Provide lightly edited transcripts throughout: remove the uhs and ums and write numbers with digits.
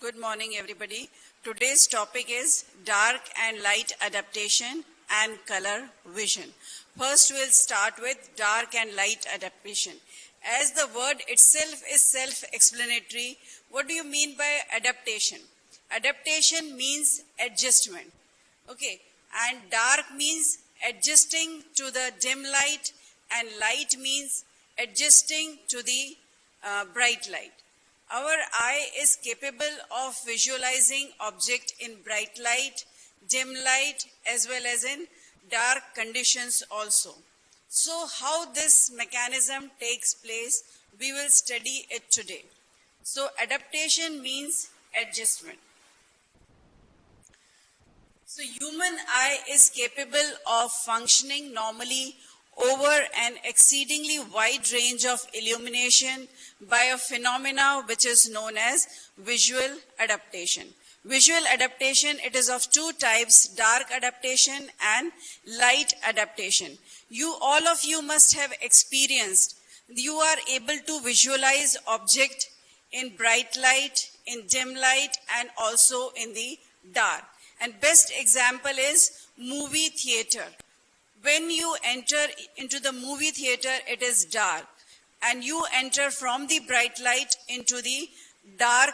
Good morning, everybody. Today's topic is dark and light adaptation and color vision. First, we'll start with dark and light adaptation. As the word itself is self-explanatory, what do you mean by adaptation? Adaptation means adjustment. Okay, and dark means adjusting to the dim light, and light means adjusting to the bright light. Our eye is capable of visualizing object in bright light, dim light, as well as in dark conditions also. So how this mechanism takes place, we will study it today. So adaptation means adjustment. So human eye is capable of functioning normally over an exceedingly wide range of illumination by a phenomena which is known as visual adaptation. Visual adaptation, it is of two types, dark adaptation and light adaptation. All of you must have experienced, you are able to visualize object in bright light, in dim light, and also in the dark. And best example is movie theater. When you enter into the movie theater, it is dark, and you enter from the bright light into the dark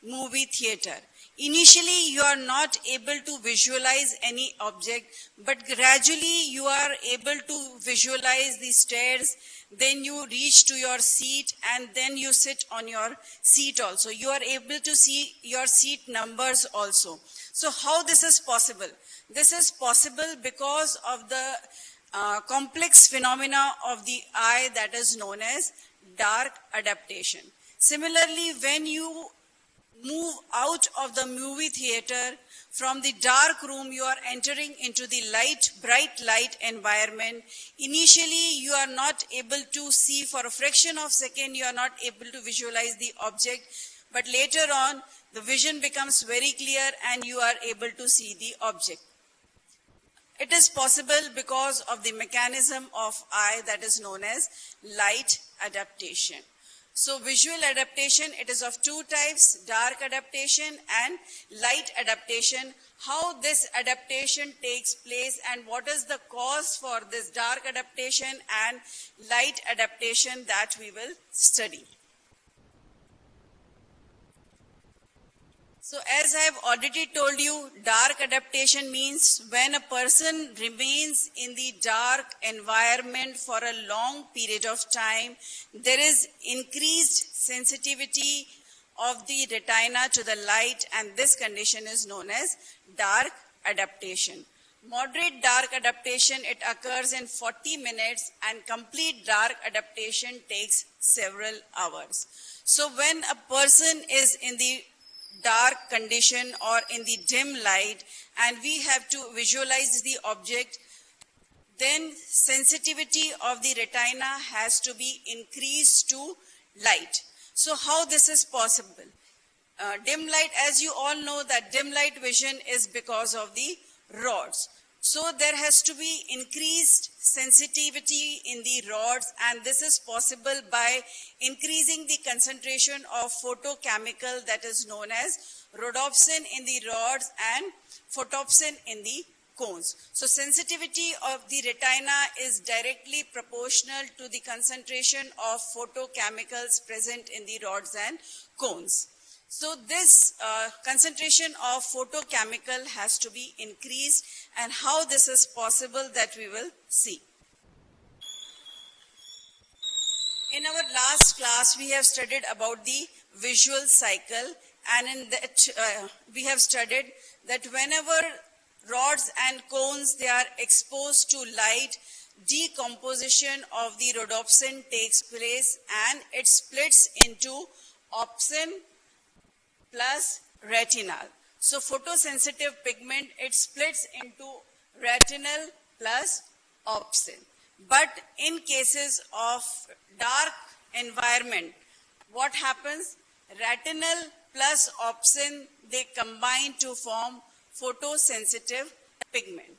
movie theater. Initially, you are not able to visualize any object, but gradually you are able to visualize the stairs, then you reach to your seat, and then you sit on your seat also. You are able to see your seat numbers also. So how this is possible? This is possible because of the complex phenomena of the eye that is known as dark adaptation. Similarly, when you move out of the movie theater, from the dark room, you are entering into the bright light environment. Initially, you are not able to see for a fraction of a second, you are not able to visualize the object, but later on, the vision becomes very clear and you are able to see the object. It is possible because of the mechanism of eye that is known as light adaptation. So visual adaptation, it is of two types, dark adaptation and light adaptation. How this adaptation takes place and what is the cause for this dark adaptation and light adaptation, that we will study. So as I have already told you, dark adaptation means when a person remains in the dark environment for a long period of time, there is increased sensitivity of the retina to the light, and this condition is known as dark adaptation. Moderate dark adaptation, it occurs in 40 minutes, and complete dark adaptation takes several hours. So when a person is in the dark condition or in the dim light and we have to visualize the object, then sensitivity of the retina has to be increased to light. So how this is possible? Dim light, as you all know, that dim light vision is because of the rods. So there has to be increased sensitivity in the rods, and this is possible by increasing the concentration of photochemical that is known as rhodopsin in the rods and photopsin in the cones. So sensitivity of the retina is directly proportional to the concentration of photochemicals present in the rods and cones. So this concentration of photochemical has to be increased, and how this is possible, that we will see. In our last class, we have studied about the visual cycle, and in that we have studied that whenever rods and cones, they are exposed to light, decomposition of the rhodopsin takes place and it splits into opsin plus retinal. So photosensitive pigment, it splits into retinal plus opsin. But in cases of dark environment, what happens? Retinal plus opsin, they combine to form photosensitive pigment.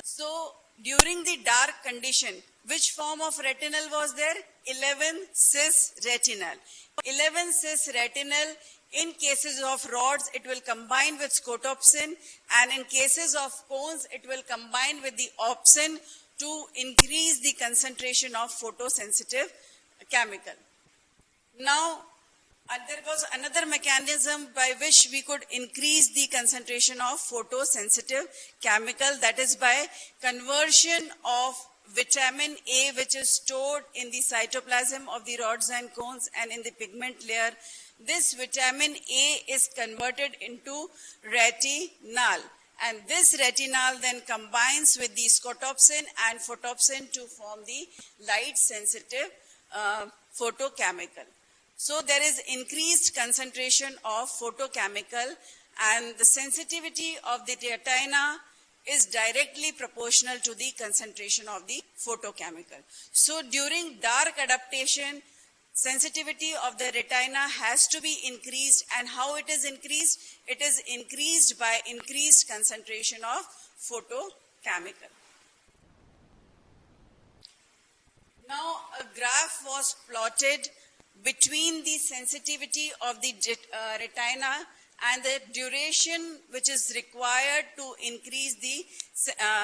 So during the dark condition, Which form of retinal was there? 11-cis retinal. 11-cis retinal, in cases of rods, it will combine with scotopsin, and in cases of cones, it will combine with the opsin to increase the concentration of photosensitive chemical. Now, there was another mechanism by which we could increase the concentration of photosensitive chemical, that is by conversion of vitamin A, which is stored in the cytoplasm of the rods and cones and in the pigment layer. This vitamin A is converted into retinal, and this retinal then combines with the scotopsin and photopsin to form the light-sensitive photochemical. So there is increased concentration of photochemical, and the sensitivity of the retina is directly proportional to the concentration of the photochemical. So during dark adaptation, sensitivity of the retina has to be increased, and how it is increased? It is increased by increased concentration of photochemical. Now a graph was plotted between the sensitivity of the retina and the duration which is required to increase the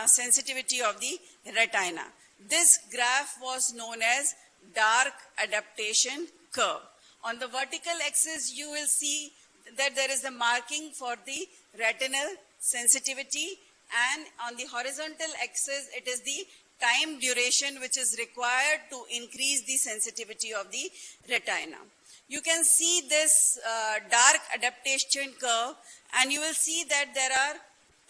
sensitivity of the retina. This graph was known as dark adaptation curve. On the vertical axis, you will see that there is a marking for the retinal sensitivity, and on the horizontal axis, it is the time duration which is required to increase the sensitivity of the retina. You can see this dark adaptation curve, and you will see that there are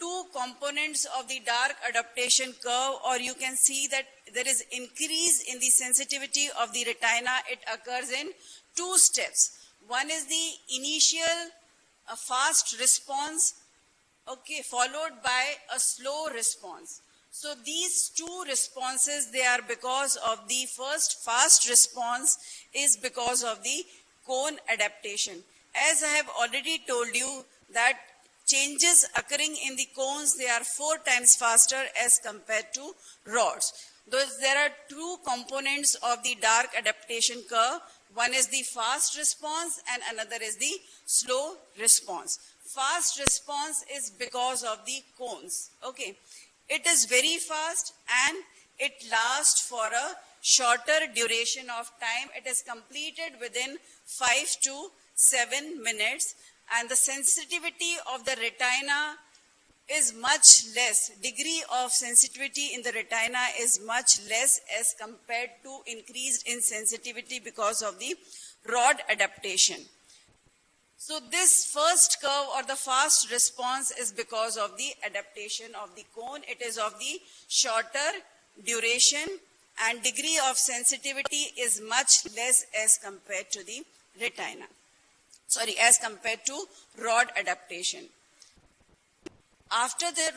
two components of the dark adaptation curve, or you can see that there is increase in the sensitivity of the retina. It occurs in two steps. One is the initial fast response, followed by a slow response. So these two responses, they are because of the first fast response is because of the cone adaptation. As I have already told you that changes occurring in the cones, they are 4 times faster as compared to rods. There are two components of the dark adaptation curve. One is the fast response and another is the slow response. Fast response is because of the cones. It is very fast and it lasts for a shorter duration of time. It is completed within 5 to 7 minutes, and the sensitivity of the retina is much less. Degree of sensitivity in the retina is much less as compared to increased in sensitivity because of the rod adaptation. So this first curve or the fast response is because of the adaptation of the cone. It is of the shorter duration, and degree of sensitivity is much less as compared to the retina. As compared to rod adaptation. After the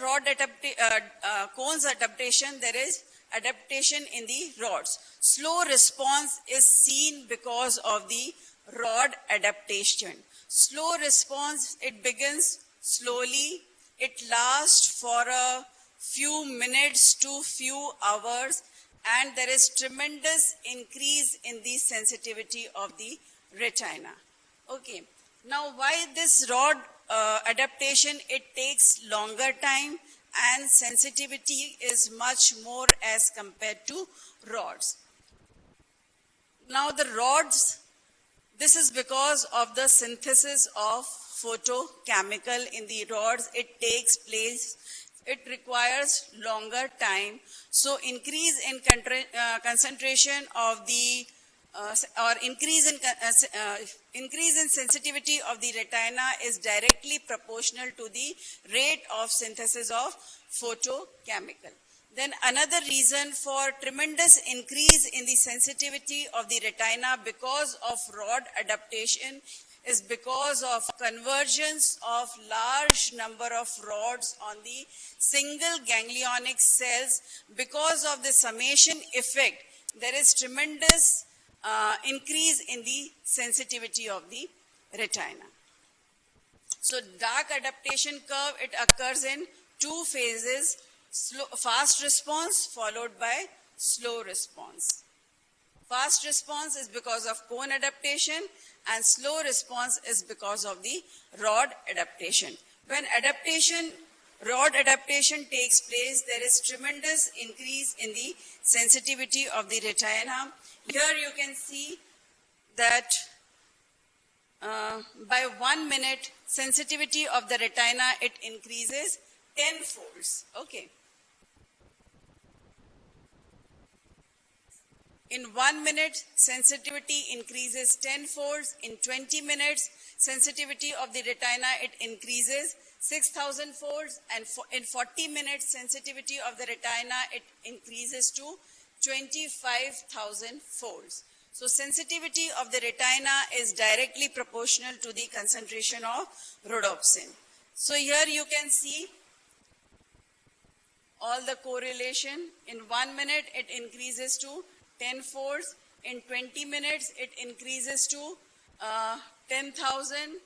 cones adaptation, there is adaptation in the rods. Slow response is seen because of the rod adaptation. Slow response, it begins slowly. It lasts for a few minutes to few hours, and there is tremendous increase in the sensitivity of the retina. Now why this rod adaptation? It takes longer time and sensitivity is much more as compared to rods. Now the rods, this is because of the synthesis of photochemical in the rods. It takes place, it requires longer time. So increase in concentration of the increase in sensitivity of the retina is directly proportional to the rate of synthesis of photochemical. Then another reason for tremendous increase in the sensitivity of the retina because of rod adaptation is because of convergence of large number of rods on the single ganglionic cells. Because of the summation effect, there is tremendous increase in the sensitivity of the retina. So dark adaptation curve, it occurs in two phases, fast response followed by slow response. Fast response is because of cone adaptation and slow response is because of the rod adaptation. When rod adaptation takes place, there is tremendous increase in the sensitivity of the retina. Here you can see that by 1 minute, sensitivity of the retina, it increases 10 folds. Okay. In 1 minute, sensitivity increases 10 folds. In 20 minutes, sensitivity of the retina, it increases 6,000 folds. And in 40 minutes, sensitivity of the retina, it increases to 25,000 folds. So sensitivity of the retina is directly proportional to the concentration of rhodopsin. So here you can see all the correlation. In 1 minute, it increases to 10 folds. In 20 minutes, it increases to 10,000.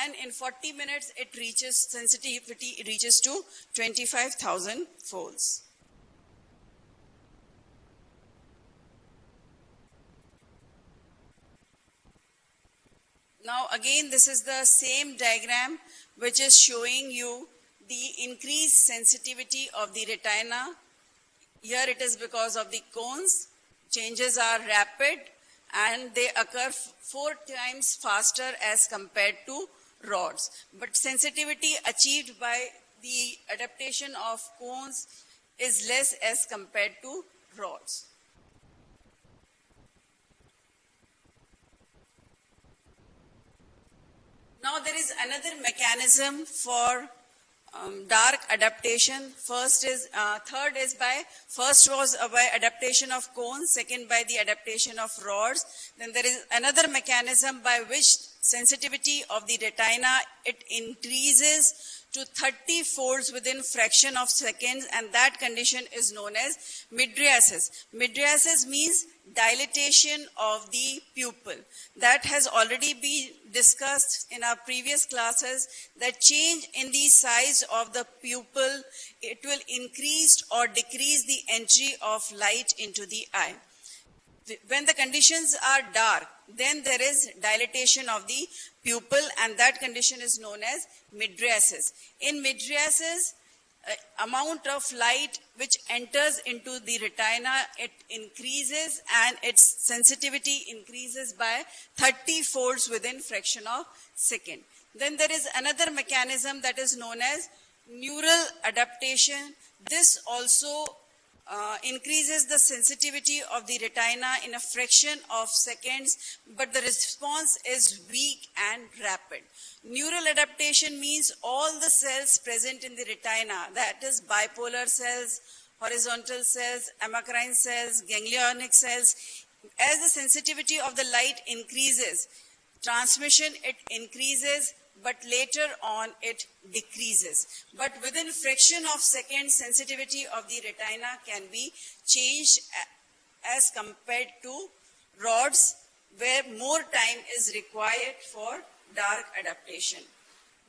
And in 40 minutes, it reaches sensitivity, it reaches to 25,000 folds. Now again, this is the same diagram which is showing you the increased sensitivity of the retina. Here it is because of the cones. Changes are rapid and they occur 4 times faster as compared to rods. But sensitivity achieved by the adaptation of cones is less as compared to rods. Now there is another mechanism for dark adaptation. First was by adaptation of cones, second by the adaptation of rods. Then there is another mechanism by which sensitivity of the retina, it increases to 30 folds within fraction of seconds, and that condition is known as mydriasis. Mydriasis means dilatation of the pupil. That has already been discussed in our previous classes, that change in the size of the pupil, it will increase or decrease the entry of light into the eye. When the conditions are dark, then there is dilatation of the pupil, and that condition is known as mydriasis. In mydriasis, amount of light which enters into the retina, it increases and its sensitivity increases by 30 folds within fraction of second. Then there is another mechanism that is known as neural adaptation. This also increases the sensitivity of the retina in a fraction of seconds, but the response is weak and rapid. Neural adaptation means all the cells present in the retina, that is bipolar cells, horizontal cells, amacrine cells, ganglionic cells. As the sensitivity of the light increases, transmission, it increases, but later on it decreases. But within fraction of seconds, sensitivity of the retina can be changed as compared to rods, where more time is required for dark adaptation.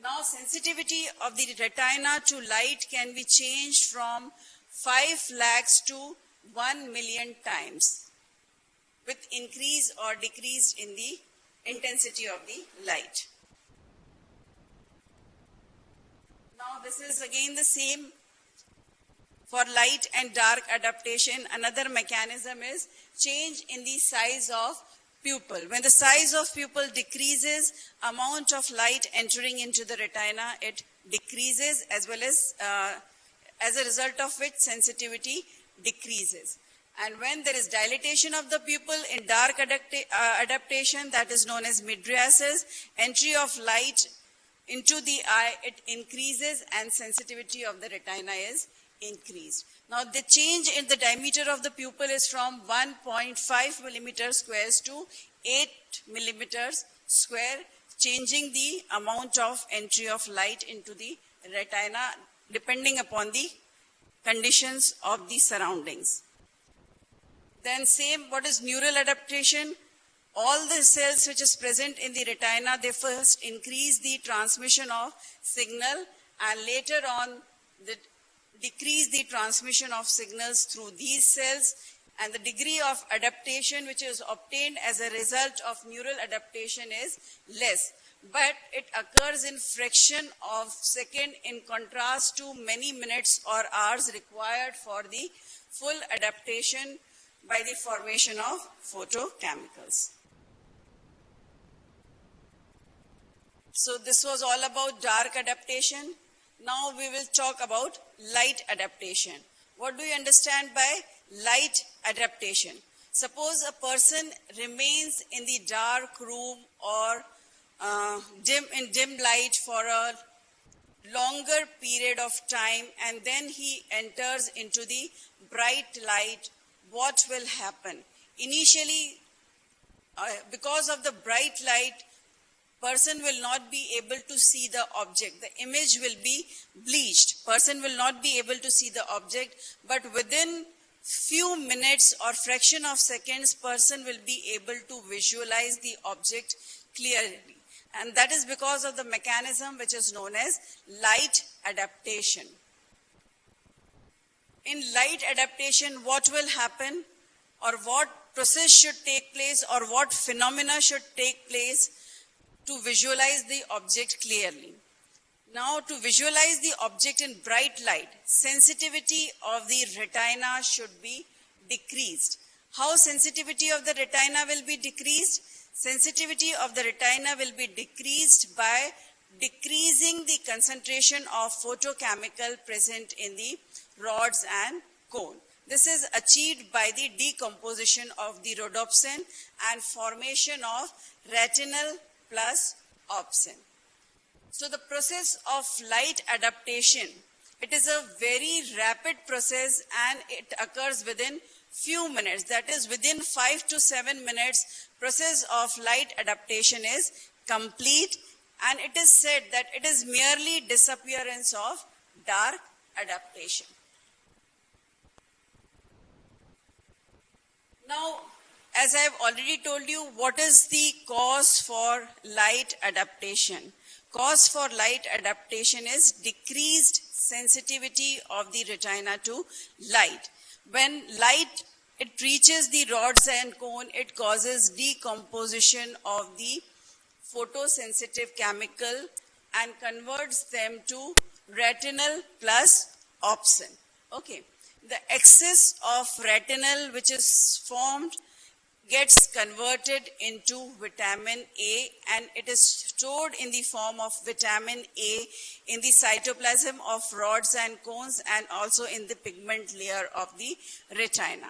Now, sensitivity of the retina to light can be changed from 5 lakhs to 1 million times with increase or decrease in the intensity of the light. Now, this is again the same for light and dark adaptation. Another mechanism is change in the size of pupil. When the size of pupil decreases, amount of light entering into the retina, it decreases, as well as a result of which sensitivity decreases. And when there is dilatation of the pupil in dark adaptation, that is known as mydriasis, entry of light into the eye, it increases and sensitivity of the retina is increased. Now, the change in the diameter of the pupil is from 1.5 millimeters squares to 8 millimeters square, changing the amount of entry of light into the retina depending upon the conditions of the surroundings. Then same, what is neural adaptation? All the cells which is present in the retina, they first increase the transmission of signal and later on decrease the transmission of signals through these cells, and the degree of adaptation which is obtained as a result of neural adaptation is less. But it occurs in fraction of second in contrast to many minutes or hours required for the full adaptation by the formation of photochemicals. So this was all about dark adaptation. Now we will talk about light adaptation. What do you understand by light adaptation? Suppose a person remains in the dark room or in dim light for a longer period of time, and then he enters into the bright light. What will happen? Initially, because of the bright light, person will not be able to see the object. The image will be bleached. Person will not be able to see the object, but within few minutes or fraction of seconds, person will be able to visualize the object clearly. And that is because of the mechanism which is known as light adaptation. In light adaptation, what will happen, or what process should take place, or what phenomena should take place to visualize the object clearly? Now, to visualize the object in bright light, sensitivity of the retina should be decreased. How sensitivity of the retina will be decreased? Sensitivity of the retina will be decreased by decreasing the concentration of photochemical present in the rods and cone. This is achieved by the decomposition of the rhodopsin and formation of retinal plus opsin. So the process of light adaptation, it is a very rapid process and it occurs within few minutes. That is, within 5 to 7 minutes, process of light adaptation is complete, and it is said that it is merely disappearance of dark adaptation. Now, as I have already told you, what is the cause for light adaptation? Cause for light adaptation is decreased sensitivity of the retina to light. When light it reaches the rods and cone, it causes decomposition of the photosensitive chemical and converts them to retinal plus opsin. Okay. The excess of retinal which is formed gets converted into vitamin A, and it is stored in the form of vitamin A in the cytoplasm of rods and cones and also in the pigment layer of the retina.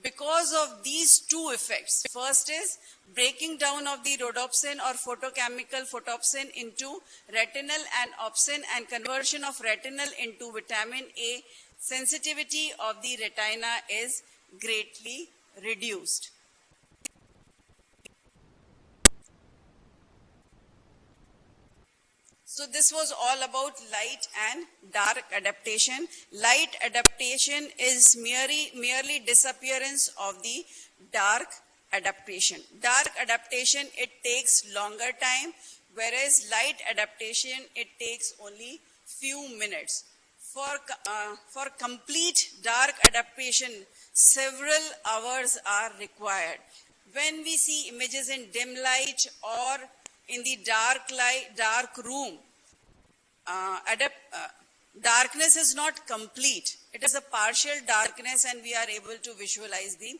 Because of these two effects, first is breaking down of the rhodopsin or photochemical photopsin into retinal and opsin and conversion of retinal into vitamin A, sensitivity of the retina is greatly reduced. So this was all about light and dark adaptation. Light adaptation is merely disappearance of the dark adaptation. Dark adaptation, it takes longer time, whereas light adaptation, it takes only few minutes. For complete dark adaptation, several hours are required. When we see images in dim light or in the dark room, darkness is not complete. It is a partial darkness and we are able to visualize the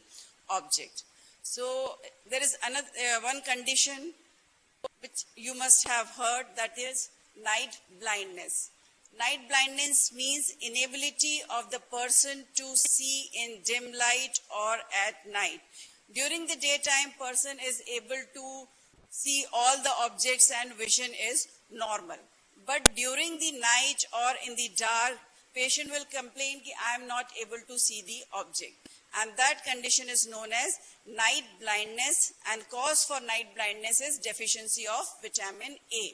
object. So there is another one condition which you must have heard, that is night blindness. Night blindness means inability of the person to see in dim light or at night. During the daytime, person is able to see all the objects and vision is normal. But during the night or in the dark, patient will complain that I am not able to see the object. And that condition is known as night blindness, and cause for night blindness is deficiency of vitamin A.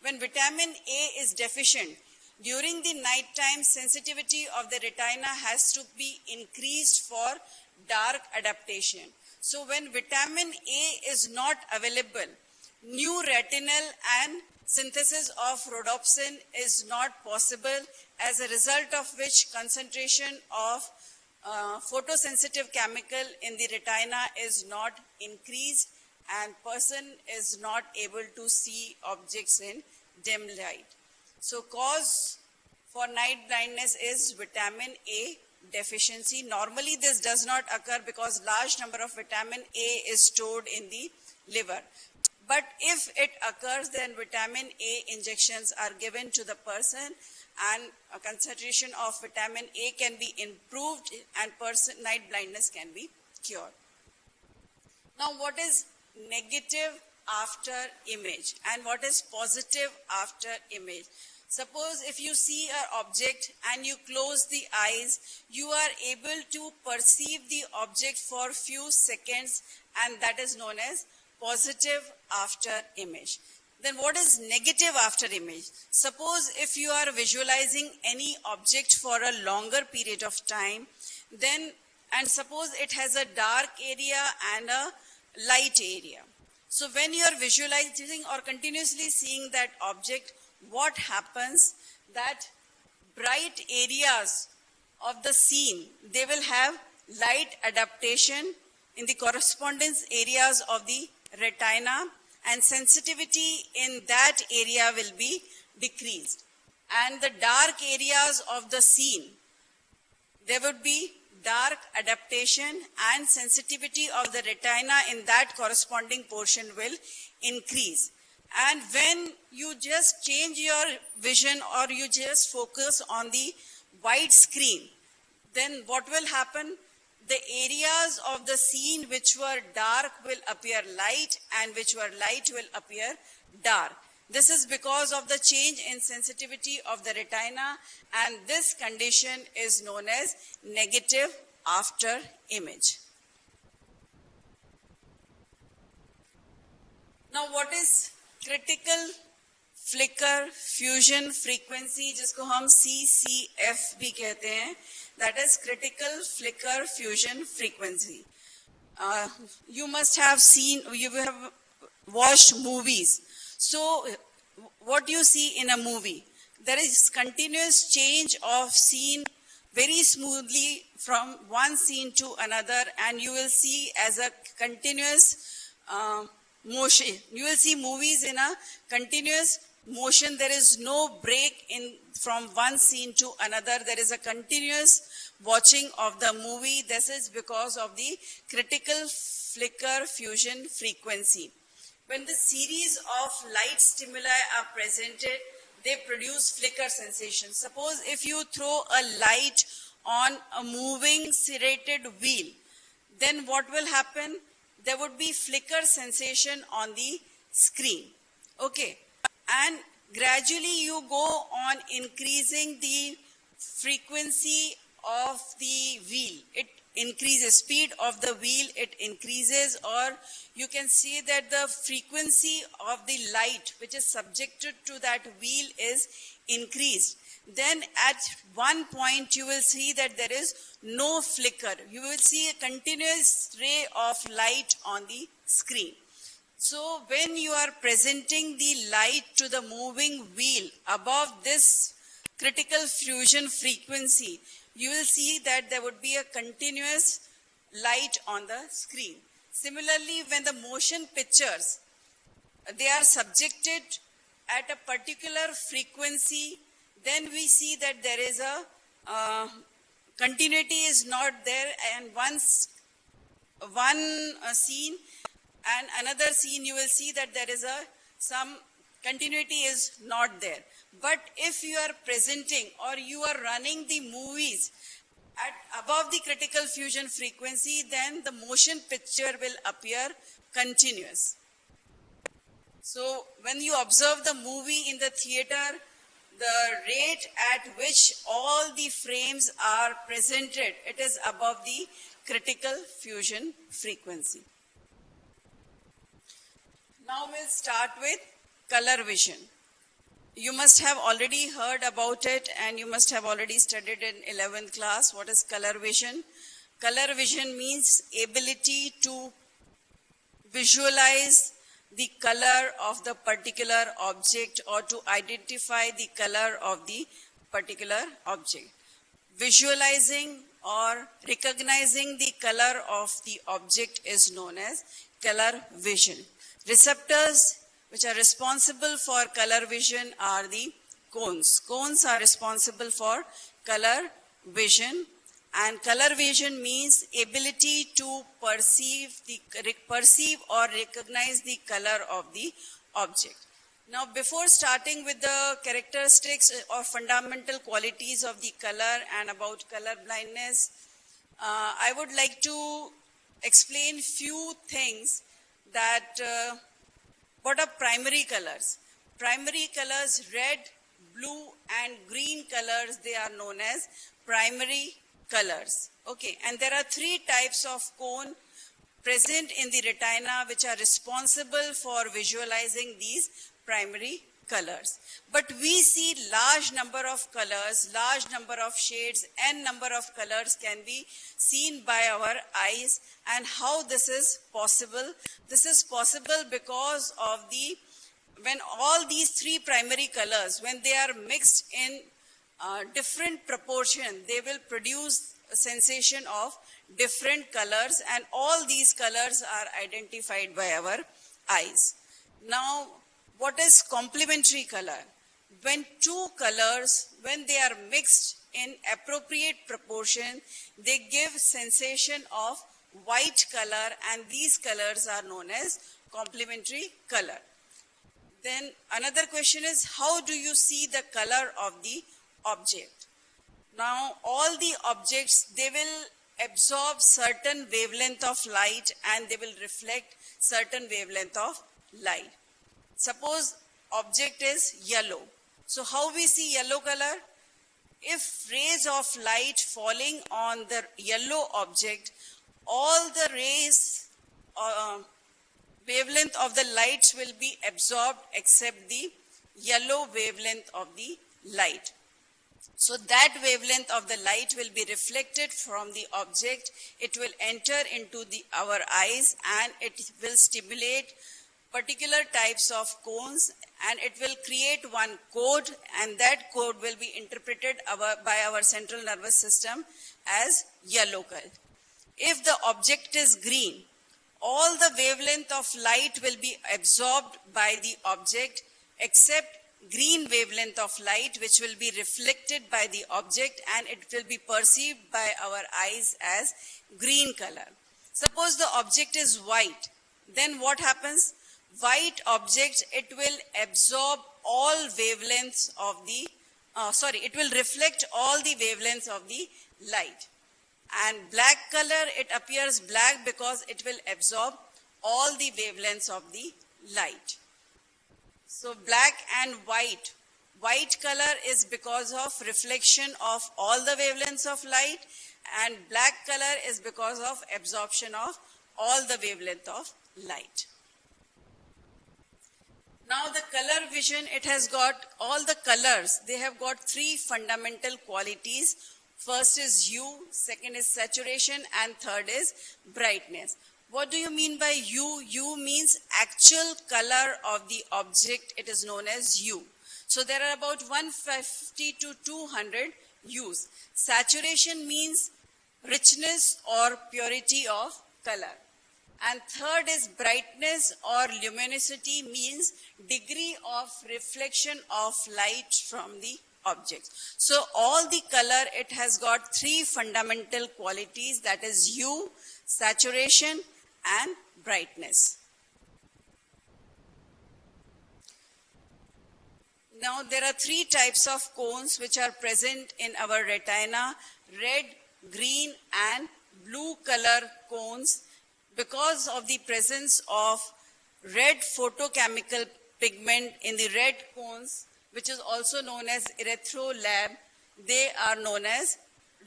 When vitamin A is deficient, during the night time, sensitivity of the retina has to be increased for dark adaptation. So when vitamin A is not available, new retinal and synthesis of rhodopsin is not possible, as a result of which concentration of photosensitive chemical in the retina is not increased and person is not able to see objects in dim light. So cause for night blindness is vitamin A deficiency. Normally this does not occur because large number of vitamin A is stored in the liver. But if it occurs, then vitamin A injections are given to the person and a concentration of vitamin A can be improved and night blindness can be cured. Now what is negative after image and what is positive after image? Suppose if you see an object and you close the eyes, you are able to perceive the object for few seconds and that is known as positive after image. Then what is negative after image? Suppose if you are visualizing any object for a longer period of time, and suppose it has a dark area and a light area. So when you are visualizing or continuously seeing that object, what happens? That bright areas of the scene, they will have light adaptation in the correspondence areas of the retina and sensitivity in that area will be decreased. And the dark areas of the scene, there would be dark adaptation and sensitivity of the retina in that corresponding portion will increase. And when you just change your vision or you just focus on the white screen, then what will happen? The areas of the scene which were dark will appear light and which were light will appear dark. This is because of the change in sensitivity of the retina and this condition is known as negative after image. Now what is critical flicker fusion frequency, जिसको हम CCF भी कहते हैं, that is critical flicker fusion frequency. You must have seen, you have watched movies. So what you see in a movie, there is continuous change of scene very smoothly from one scene to another and you will see as a continuous motion. You will see movies in a continuous motion. There is no break in from one scene to another. There is a continuous watching of the movie. This is because of the critical flicker fusion frequency. When the series of light stimuli are presented, they produce flicker sensation. Suppose if you throw a light on a moving serrated wheel, then what will happen? There would be flicker sensation on the screen. Okay. And gradually you go on increasing the frequency of the wheel. It increases, speed of the wheel, it increases, or you can see that the frequency of the light which is subjected to that wheel is increased. Then at one point you will see that there is no flicker. You will see a continuous ray of light on the screen. So when you are presenting the light to the moving wheel above this critical fusion frequency, you will see that there would be a continuous light on the screen. Similarly, when the motion pictures, they are subjected at a particular frequency, then we see that there is a continuity is not there, and once one scene and another scene, you will see that there is some continuity is not there. But if you are presenting or you are running the movies at above the critical fusion frequency, then the motion picture will appear continuous. So when you observe the movie in the theater, the rate at which all the frames are presented, it is above the critical fusion frequency. Now we'll start with color vision. You must have already heard about it and you must have already studied in 11th class. What is color vision? Color vision means ability to visualize the color of the particular object or to identify the color of the particular object. Visualizing or recognizing the color of the object is known as color vision. Receptors which are responsible for color vision are the cones. Cones are responsible for color vision, and color vision means ability to perceive or recognize the color of the object. Now, before starting with the characteristics or fundamental qualities of the color and about color blindness, I would like to explain few things that what are primary colors. Primary colors, red, blue and green colors, they are known as primary colors. Okay, and there are three types of cone present in the retina which are responsible for visualizing these primary colors. But we see large number of colors, large number of shades, n number of colors can be seen by our eyes. And how this is possible? This is possible because of when all these three primary colors, when they are mixed in different proportion, they will produce a sensation of different colors, and all these colors are identified by our eyes. Now, what is complementary color? When two colors, when they are mixed in appropriate proportion, they give sensation of white color, and these colors are known as complementary color. Then another question is, how do you see the color of the object? Now, all the objects, they will absorb certain wavelength of light and they will reflect certain wavelength of light. Suppose object is yellow. So how we see yellow color? If rays of light falling on the yellow object, all the rays wavelength of the lights will be absorbed except the yellow wavelength of the light. So that wavelength of the light will be reflected from the object. It will enter into our eyes and it will stimulate particular types of cones, and it will create one code, and that code will be interpreted by our central nervous system as yellow color. If the object is green, all the wavelength of light will be absorbed by the object except green wavelength of light, which will be reflected by the object and it will be perceived by our eyes as green color. Suppose the object is white, then what happens? White object, it will absorb all wavelengths of it will reflect all the wavelengths of the light. And black color, it appears black because it will absorb all the wavelengths of the light. So black and white. White color is because of reflection of all the wavelengths of light, and black color is because of absorption of all the wavelength of light. Now the color vision, it has got all the colors. They have got three fundamental qualities. First is hue, second is saturation, and third is brightness. What do you mean by hue? Hue means actual color of the object. It is known as hue. So there are about 150 to 200 hues. Saturation means richness or purity of color. And third is brightness or luminosity, means degree of reflection of light from the object. So all the color, it has got three fundamental qualities, that is hue, saturation and brightness. Now there are three types of cones which are present in our retina: red, green and blue color cones. Because of the presence of red photochemical pigment in the red cones, which is also known as erythrolab, they are known as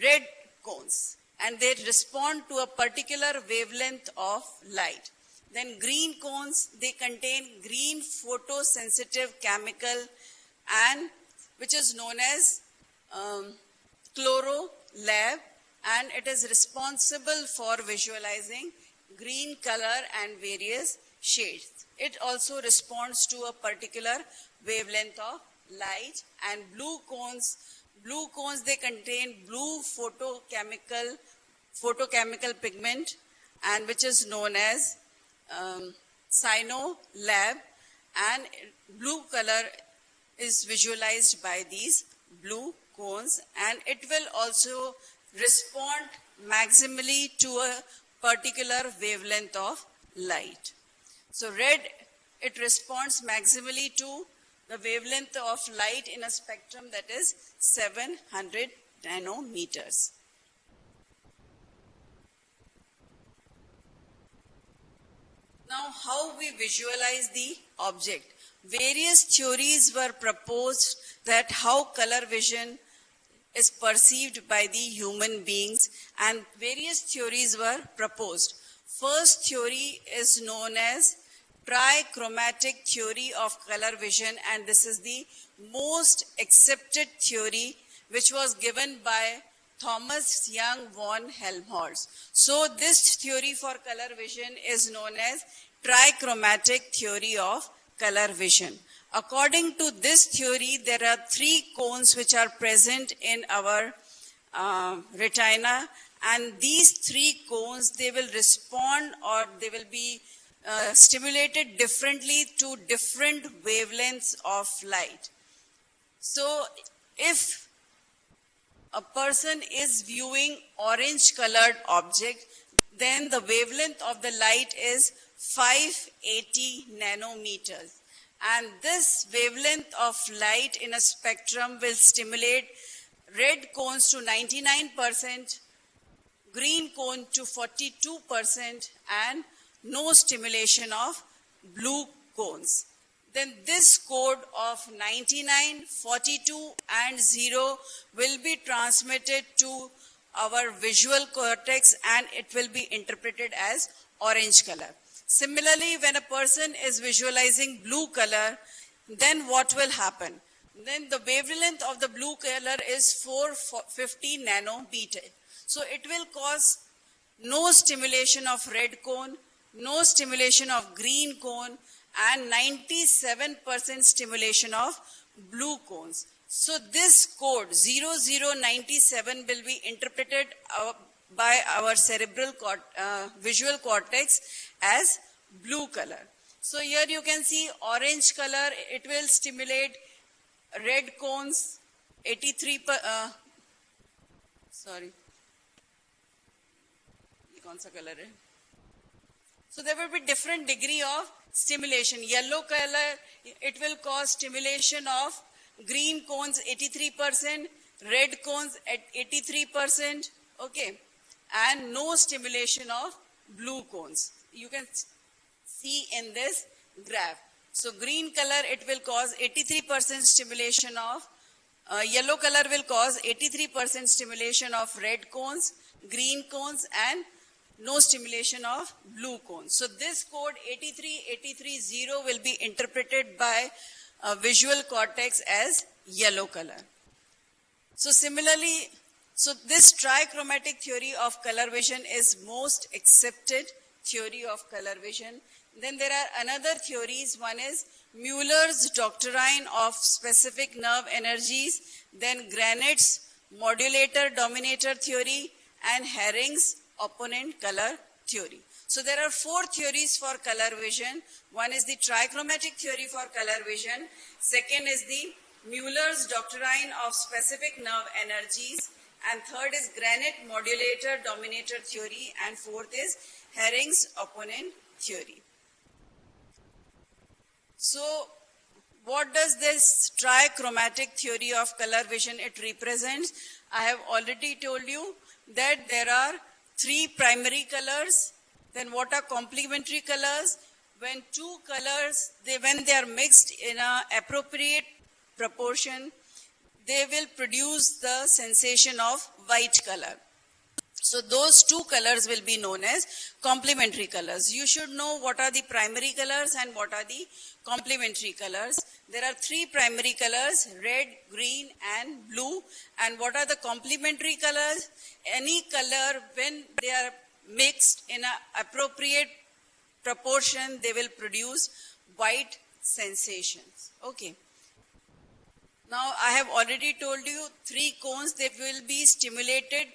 red cones, and they respond to a particular wavelength of light. Then green cones, they contain green photosensitive chemical, and which is known as chlorolab, and it is responsible for visualizing green color and various shades. It also responds to a particular wavelength of light. And blue cones, Blue cones, they contain blue photochemical pigment, and which is known as cyanolab, and blue color is visualized by these blue cones, and it will also respond maximally to a particular wavelength of light. So red, it responds maximally to the wavelength of light in a spectrum that is 700 nanometers. Now, how we visualize the object? Various theories were proposed that how color vision is perceived by the human beings, and various theories were proposed. First theory is known as trichromatic theory of color vision, and this is the most accepted theory, which was given by Thomas Young von Helmholtz. So this theory for color vision is known as trichromatic theory of color vision. According to this theory, there are three cones which are present in our retina, and these three cones, they will respond, or they will be stimulated differently to different wavelengths of light. So if a person is viewing orange colored object, then the wavelength of the light is 580 nanometers. And this wavelength of light in a spectrum will stimulate red cones to 99%, green cone to 42%, and no stimulation of blue cones. Then this code of 99, 42, and 0 will be transmitted to our visual cortex, and it will be interpreted as orange color. Similarly, when a person is visualizing blue color, then what will happen? Then the wavelength of the blue color is 450 nanometer. So it will cause no stimulation of red cone, no stimulation of green cone, and 97% stimulation of blue cones. So this code 0097 will be interpreted by our cerebral visual cortex as blue color. So here you can see orange color, it will stimulate red cones, 83 sorry, कौन सा color है? So there will be different degree of stimulation. Yellow color, it will cause stimulation of green cones 83%, red cones at 83%, okay, and no stimulation of blue cones. You can see in this graph. So green color, it will cause 83% stimulation of, yellow color will cause 83% stimulation of red cones, green cones, and no stimulation of blue cones. So this code 83830 will be interpreted by visual cortex as yellow color. So similarly, so this trichromatic theory of color vision is most accepted theory of color vision. Then there are another theories. One is Mueller's doctrine of specific nerve energies, then Granit's modulator dominator theory, and Herring's opponent color theory. So there are four theories for color vision. One is the trichromatic theory for color vision. Second is the Mueller's doctrine of specific nerve energies. And third is Granit modulator dominator theory. And fourth is Herring's opponent theory. So what does this trichromatic theory of color vision it represents? I have already told you that there are three primary colors. Then what are complementary colors? When two colors, when they are mixed in an appropriate proportion, they will produce the sensation of white color. So those two colors will be known as complementary colors. You should know what are the primary colors and what are the complementary colors. There are three primary colors, red, green, and blue. And what are the complementary colors? Any color, when they are mixed in an appropriate proportion, they will produce white sensations. Okay. Now, I have already told you 3 cones that will be stimulated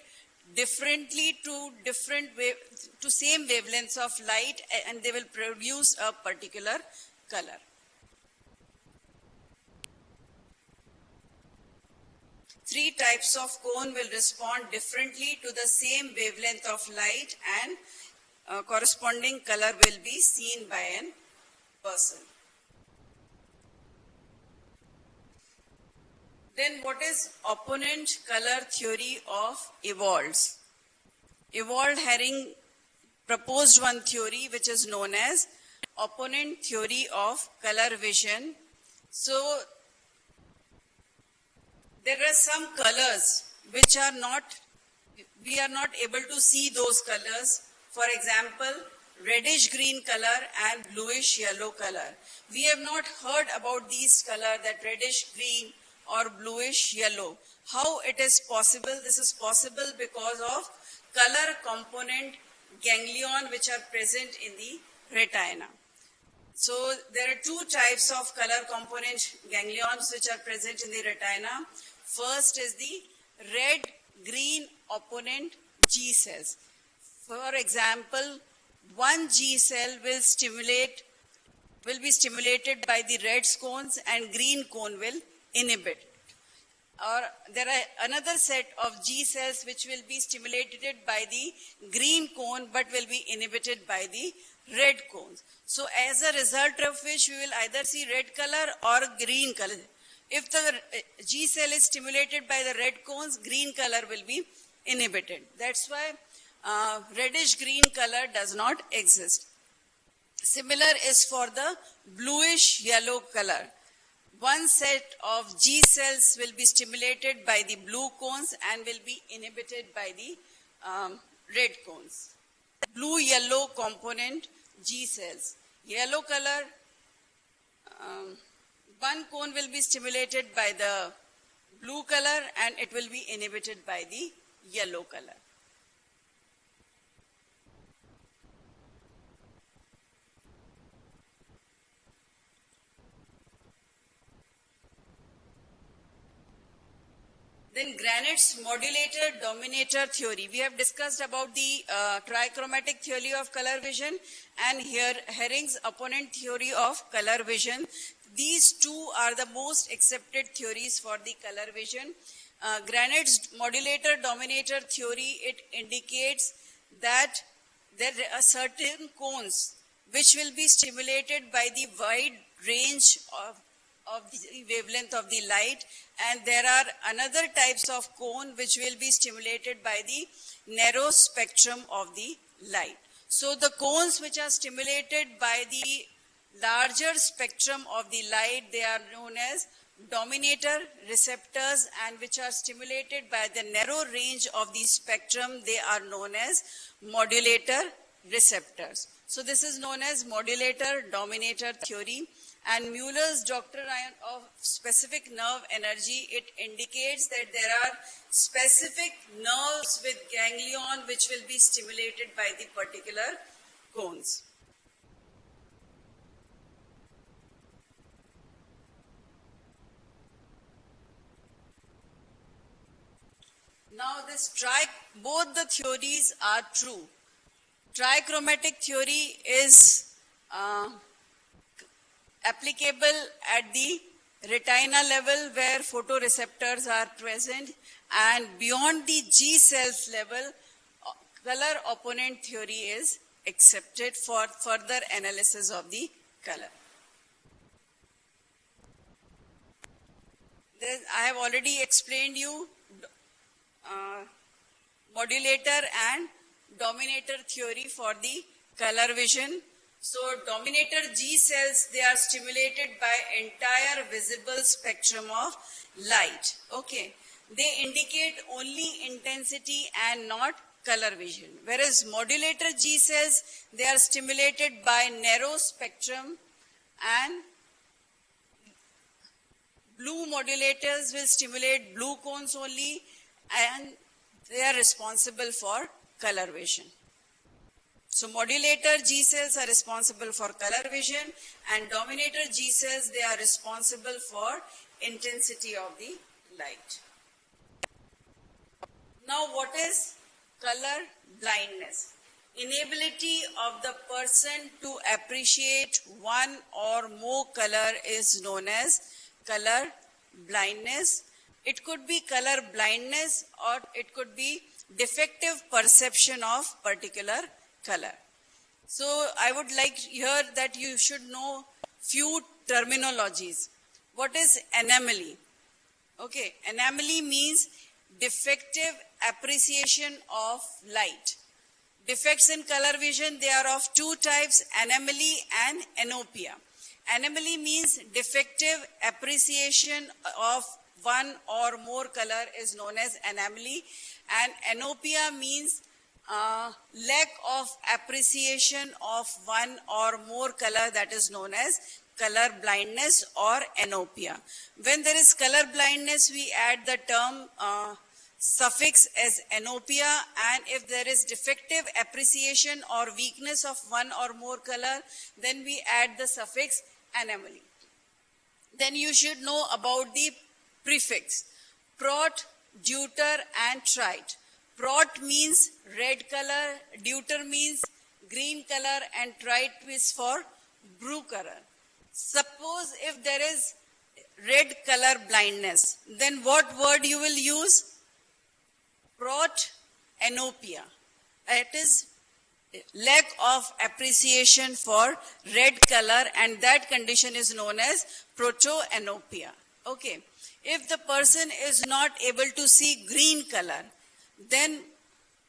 differently to same wavelengths of light, and they will produce a particular color. Three types of cone will respond differently to the same wavelength of light, and corresponding color will be seen by an person. Then what is opponent color theory of Ewald's? Ewald having proposed one theory which is known as opponent theory of color vision. So there are some colors which are not, we are not able to see those colors. For example, reddish green color and bluish yellow color. We have not heard about these color, that reddish green or bluish yellow. How it is possible? This is possible because of color component ganglion which are present in the retina. So there are 2 types of color component ganglions which are present in the retina. First is the red-green opponent G cells. For example, one G cell will be stimulated by the red cones and green cone will inhibit. Or there are another set of G cells which will be stimulated by the green cone but will be inhibited by the red cones. So as a result of which we will either see red color or green color. If the G cell is stimulated by the red cones, green color will be inhibited. That's why reddish green color does not exist. Similar is for the bluish yellow color. One set of G cells will be stimulated by the blue cones and will be inhibited by the red cones. Blue-yellow component G cells. Yellow color, one cone will be stimulated by the blue color and it will be inhibited by the yellow color. Then Granite's modulator-dominator theory. We have discussed about the trichromatic theory of color vision and here Hering's opponent theory of color vision. These 2 are the most accepted theories for the color vision. Granite's modulator-dominator theory, it indicates that there are certain cones which will be stimulated by the wide range of the wavelength of the light, and there are another types of cone which will be stimulated by the narrow spectrum of the light. So the cones which are stimulated by the larger spectrum of the light, they are known as dominator receptors, and which are stimulated by the narrow range of the spectrum, they are known as modulator receptors. So this is known as modulator-dominator theory. And Mueller's doctrine of specific nerve energy, it indicates that there are specific nerves with ganglion which will be stimulated by the particular cones. Now both the theories are true. Trichromatic theory is applicable at the retina level where photoreceptors are present, and beyond the G cells level, color opponent theory is accepted for further analysis of the color. I have already explained you modulator and dominator theory for the color vision. So dominator G cells, they are stimulated by entire visible spectrum of light. Okay. They indicate only intensity and not color vision. Whereas modulator G cells, they are stimulated by narrow spectrum, and blue modulators will stimulate blue cones only, and they are responsible for color vision. So modulator G cells are responsible for color vision, and dominator G cells, they are responsible for intensity of the light. Now, what is color blindness? Inability of the person to appreciate one or more color is known as color blindness. It could be color blindness or it could be defective perception of particular color. So I would like here that you should know few terminologies. What is anomaly? Okay, anomaly means defective appreciation of light. Defects in color vision, they are of two types, anomaly and anopia. Anomaly means defective appreciation of one or more color is known as anomaly, and anopia means lack of appreciation of one or more color, that is known as color blindness or anopia. When there is color blindness, we add the term suffix as anopia, and if there is defective appreciation or weakness of one or more color, then we add the suffix anomaly. Then you should know about the prefix, prot, deuter and trite. Prot means red color, deuter means green color, and trite is for blue color. Suppose if there is red color blindness, then what word you will use? Protanopia. It is lack of appreciation for red color, and that condition is known as protanopia. Okay. If the person is not able to see green color, then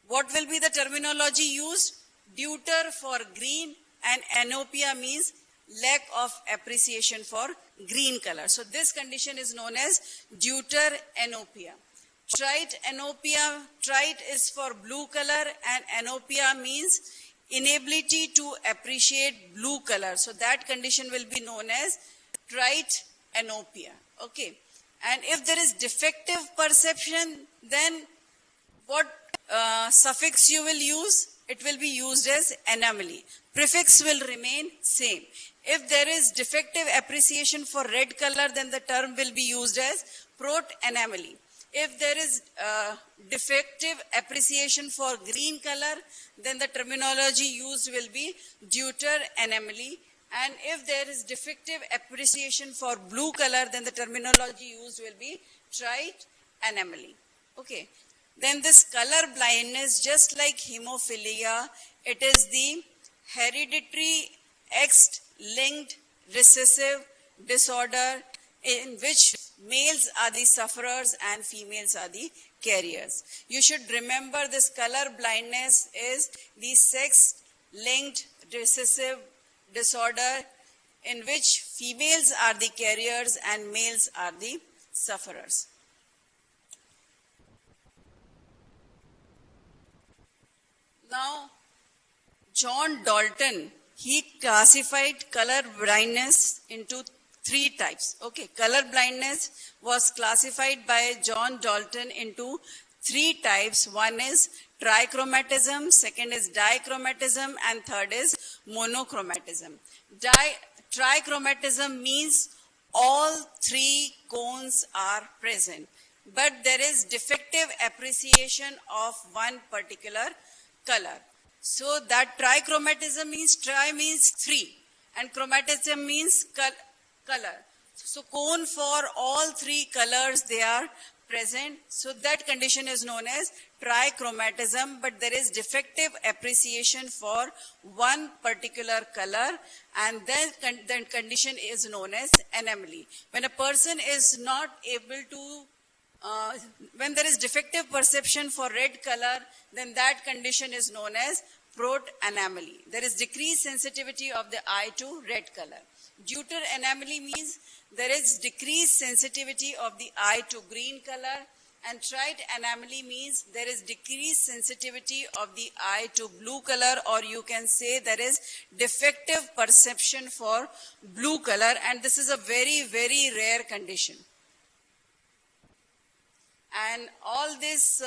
what will be the terminology used? Deuter for green, and anopia means lack of appreciation for green color. So this condition is known as deuteranopia. Trite anopia, trite is for blue color, and anopia means inability to appreciate blue color. So that condition will be known as trite anopia. Okay. And if there is defective perception, then what suffix you will use? It will be used as anomaly. Prefix will remain same. If there is defective appreciation for red color, then the term will be used as protanomaly. If there is defective appreciation for green color, then the terminology used will be deuteranomaly. And if there is defective appreciation for blue color, then the terminology used will be trite anomaly. Okay. Then this color blindness, just like hemophilia, it is the hereditary X-linked recessive disorder in which males are the sufferers and females are the carriers. You should remember this color blindness is the sex-linked recessive disorder in which females are the carriers and males are the sufferers. Now, John Dalton, he classified color blindness into three types. Okay, color blindness was classified by John Dalton into three types. One is trichromatism, second is dichromatism, and third is monochromatism. Trichromatism means all three cones are present, but there is defective appreciation of one particular color. So that trichromatism means tri means three and chromatism means color. So cone for all three colors they are present. So that condition is known as trichromatism, but there is defective appreciation for one particular color, and then the condition is known as anomaly. When a person is not able to when there is defective perception for red color, then that condition is known as protanomaly. There is decreased sensitivity of the eye to red color. Deuteranomaly means there is decreased sensitivity of the eye to green color, and trite anomaly means there is decreased sensitivity of the eye to blue color, or you can say there is defective perception for blue color, and this is a very, very rare condition. And all this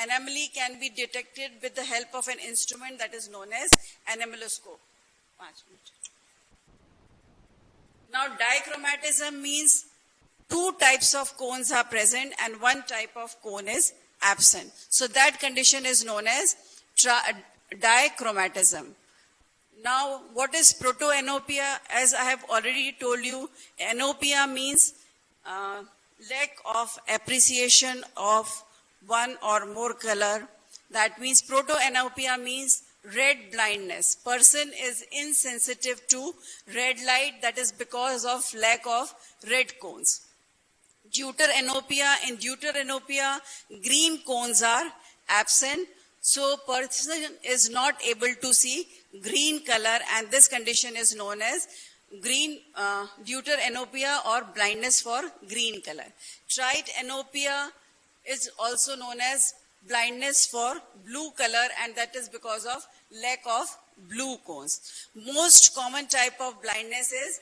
anomaly can be detected with the help of an instrument that is known as anemaloscope. Now, dichromatism means two types of cones are present and one type of cone is absent. So that condition is known as dichromatism. Now, what is protoanopia? As I have already told you, anopia means lack of appreciation of one or more color. That means protoanopia means red blindness. Person is insensitive to red light. That is because of lack of red cones. Deuteranopia, in deuteranopia, green cones are absent. So person is not able to see green color, and this condition is known as green deuteranopia or blindness for green color. Tritanopia is also known as blindness for blue color, and that is because of lack of blue cones. Most common type of blindness is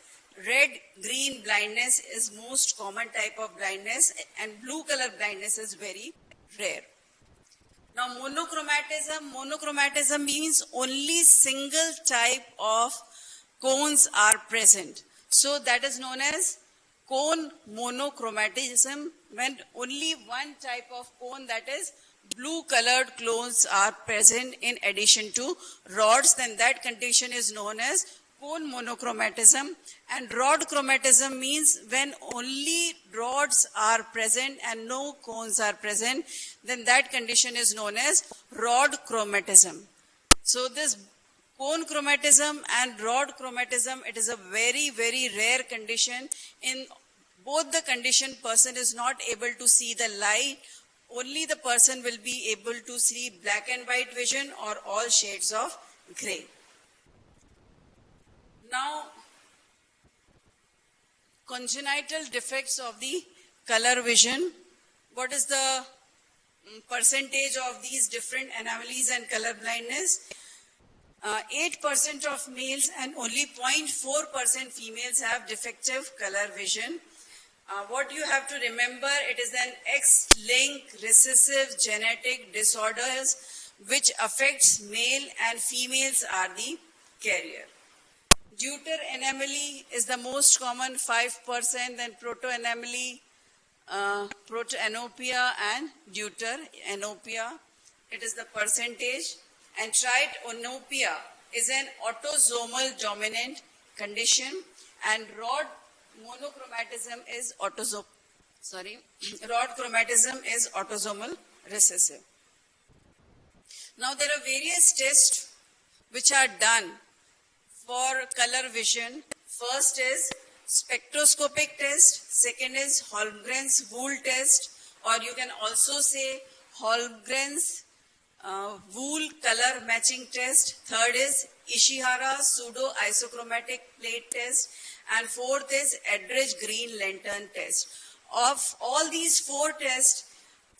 red-green blindness is most common type of blindness, and blue color blindness is very rare. Now, monochromatism means only single type of cones are present. So that is known as cone monochromatism, when only one type of cone, that is blue colored cones, are present in addition to rods. Then that condition is known as cone monochromatism. And rod chromatism means when only rods are present and no cones are present, then that condition is known as rod chromatism. So this cone chromatism and rod chromatism, it is a very, very rare condition. In both the condition, person is not able to see the light. Only the person will be able to see black and white vision or all shades of gray. Now, congenital defects of the color vision. What is the percentage of these different anomalies and color blindness? 8% of males and only 0.4% females have defective color vision. What you have to remember, it is an X-linked recessive genetic disorders which affects male and females are the carrier. Deuteranomaly is the most common, 5%, then protoanomaly, protoanopia and deuteranopia, it is the percentage. And tritanopia is an autosomal dominant condition, and rod chromatism is autosomal recessive. Now there are various tests which are done for color vision. First is spectroscopic test, second is Holmgren's wool test, or you can also say Holmgren's wool color matching test. Third is Ishihara pseudo isochromatic plate test, and fourth is Edridge green lantern test. Of all these four tests,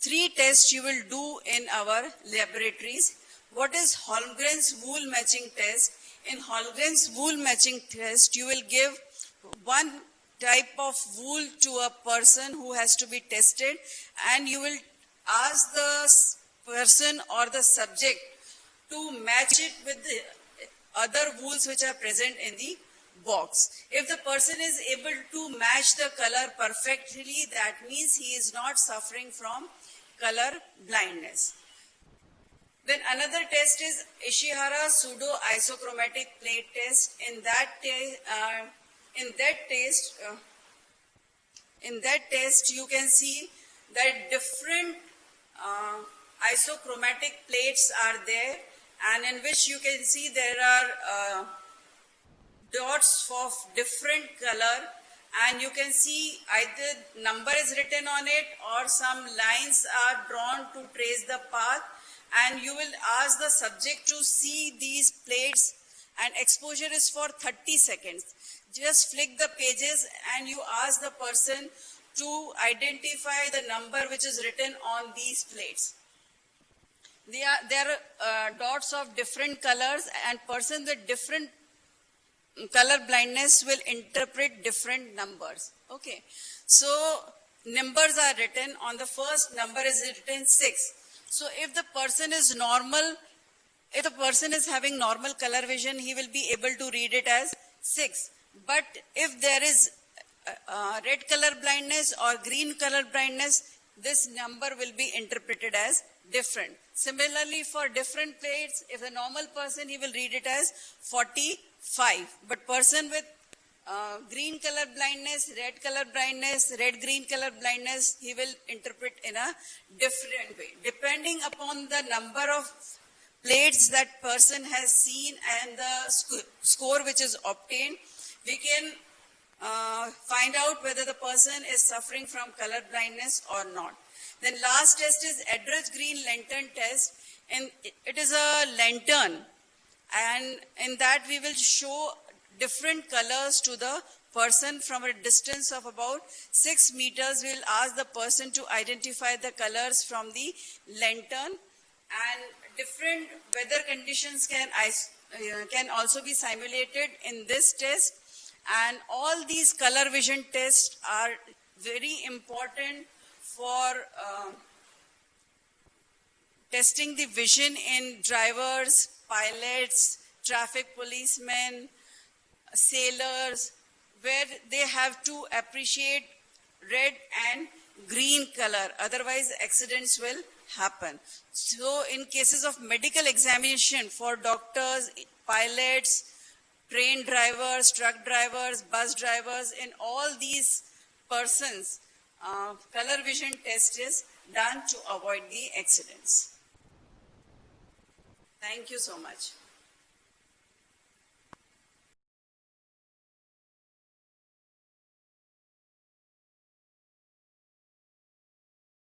3 tests you will do in our laboratories. What is Holmgren's wool matching test? In Holmgren's wool matching test, you will give one type of wool to a person who has to be tested, and you will ask the person or the subject to match it with the other wools which are present in the box. If the person is able to match the color perfectly, that means he is not suffering from color blindness. Then another test is Ishihara pseudo isochromatic plate test. In that test you can see that different isochromatic plates are there, and in which you can see there are dots of different color, and you can see either number is written on it or some lines are drawn to trace the path, and you will ask the subject to see these plates, and exposure is for 30 seconds. Just flick the pages and you ask the person to identify the number which is written on these plates. There are dots of different colors, and person with different color blindness will interpret different numbers. Okay, so numbers are written. On the first number is written 6. So if the person is normal, if the person is having normal color vision, he will be able to read it as 6. But if there is red color blindness or green color blindness, this number will be interpreted as different. Similarly, for different plates, if a normal person, he will read it as 45. But person with green color blindness, red-green color blindness, he will interpret in a different way. Depending upon the number of plates that person has seen and the score which is obtained, we can find out whether the person is suffering from color blindness or not. Then last test is Edridge Green Lantern test, and it is a lantern, and in that we will show different colors to the person from a distance of about 6 meters. We will ask the person to identify the colors from the lantern, and different weather conditions can also be simulated in this test. And all these color vision tests are very important for testing the vision in drivers, pilots, traffic policemen, sailors, where they have to appreciate red and green color, otherwise accidents will happen. So in cases of medical examination for doctors, pilots, train drivers, truck drivers, bus drivers, in all these persons, color vision test is done to avoid the accidents. Thank you so much.